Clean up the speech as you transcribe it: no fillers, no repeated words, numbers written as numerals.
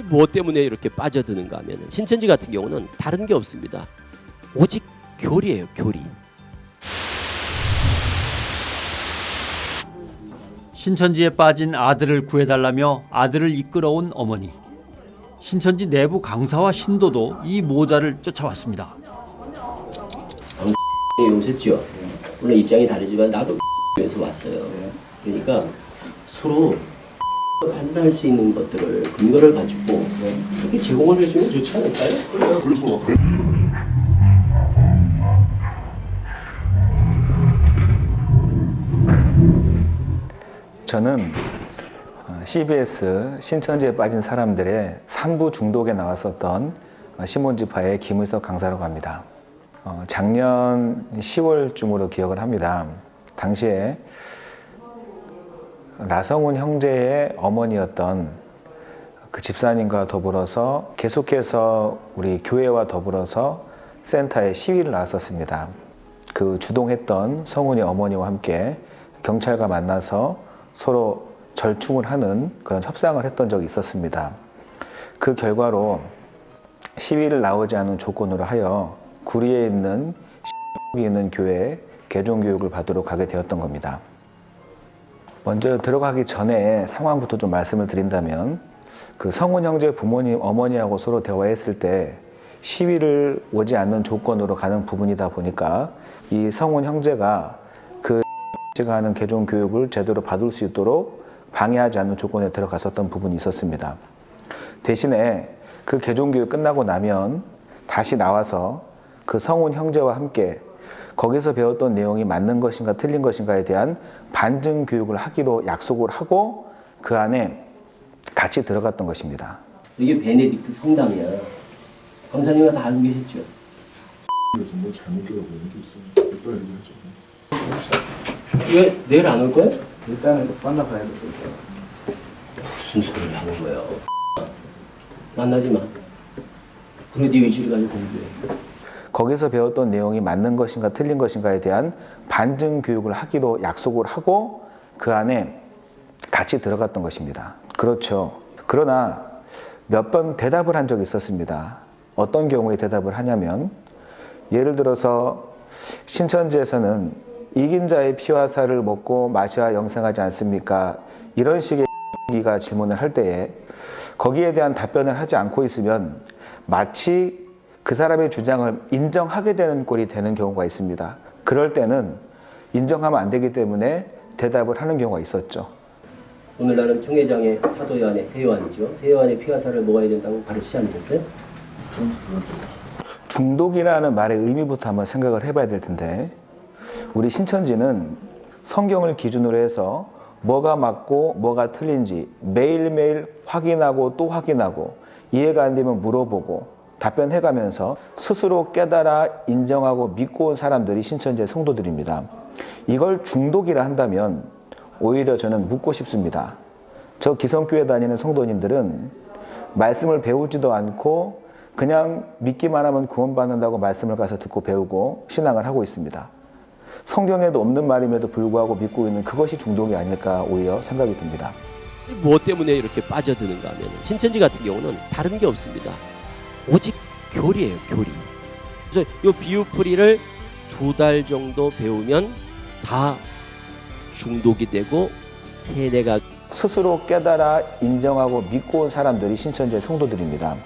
무엇 때문에 이렇게 빠져드는가 하면 신천지 같은 경우는 다른 게 없습니다. 오직 교리예요, 교리. 신천지에 빠진 아들을 구해달라며 아들을 이끌어온 어머니. 신천지 내부 강사와 신도도 이 모자를 쫓아왔습니다. 오셨죠? 물론 입장이 다르지만 나도 에서 왔어요. 그러니까 서로 판단할 수 있는 것들을 근거를 가지고 그렇게 제공을 해주면 좋지 않을까요? 그래서 저는 CBS 신천지에 빠진 사람들의 3부 중독에 나왔었던 시몬지파의 김의석 강사라고 합니다. 작년 10월쯤으로 기억을 합니다. 당시에 나성훈 형제의 어머니였던 그 집사님과 더불어서 계속해서 우리 교회와 더불어서 센터에 시위를 나왔었습니다. 그 주동했던 성훈이 어머니와 함께 경찰과 만나서 서로 절충을 하는 그런 협상을 했던 적이 있었습니다. 그 결과로 시위를 나오지 않은 조건으로 하여 구리에 있는 교회에 개종교육을 받으러 가게 되었던 겁니다. 먼저 들어가기 전에 상황부터 좀 말씀을 드린다면 그 성훈 형제 부모님, 어머니하고 서로 대화했을 때 시위를 오지 않는 조건으로 가는 부분이다 보니까 이 성훈 형제가 그 제가 하는 개종 교육을 제대로 받을 수 있도록 방해하지 않는 조건에 들어갔었던 부분이 있었습니다. 대신에 그 개종 교육 끝나고 나면 다시 나와서 그 성훈 형제와 함께 거기서 배웠던 내용이 맞는 것인가 틀린 것인가에 대한 반증 교육을 하기로 약속을 하고 그 안에 같이 들어갔던 것입니다. 이게 베네딕트 성당이야. 강사님이 다 알고 계셨죠? 뭐 잘못 기억하고 있는 게 있으면 이따 얘기하죠. 왜 내일 안 올 거야? 일단은 만나봐야 될 거예요. 무슨 소리를 하는 거예요? 만나지 마. 그래 네 의지를 가지고 공부해. 거기서 배웠던 내용이 맞는 것인가 틀린 것인가에 대한 반증 교육을 하기로 약속을 하고 그 안에 같이 들어갔던 것입니다. 그렇죠. 그러나 몇 번 대답을 한 적이 있었습니다. 어떤 경우에 대답을 하냐면 예를 들어서 신천지에서는 이긴 자의 피와 살을 먹고 마셔야 영생하지 않습니까? 이런 식의 가 질문을 할 때에 거기에 대한 답변을 하지 않고 있으면 마치 그 사람의 주장을 인정하게 되는 꼴이 되는 경우가 있습니다. 그럴 때는 인정하면 안 되기 때문에 대답을 하는 경우가 있었죠. 오늘날은 총회장의 사도요한의 세요한이죠. 세요한의 피화살을 먹어야 된다고 가르치지 않으셨어요? 중독이라는 말의 의미부터 한번 생각을 해봐야 될 텐데, 우리 신천지는 성경을 기준으로 해서 뭐가 맞고 뭐가 틀린지 매일매일 확인하고 또 확인하고, 이해가 안 되면 물어보고 답변해가면서 스스로 깨달아 인정하고 믿고 온 사람들이 신천지의 성도들입니다. 이걸 중독이라 한다면 오히려 저는 묻고 싶습니다. 저 기성교회 다니는 성도님들은 말씀을 배우지도 않고 그냥 믿기만 하면 구원받는다고 말씀을 가서 듣고 배우고 신앙을 하고 있습니다. 성경에도 없는 말임에도 불구하고 믿고 있는 그것이 중독이 아닐까 오히려 생각이 듭니다. 무엇 때문에 이렇게 빠져드는가 하면 신천지 같은 경우는 다른 게 없습니다. 오직 교리예요, 교리. 그래서 이 비유풀이를 2달 정도 배우면 다 중독이 되고 세뇌가 스스로 깨달아 인정하고 믿고 온 사람들이 신천지의 성도들입니다.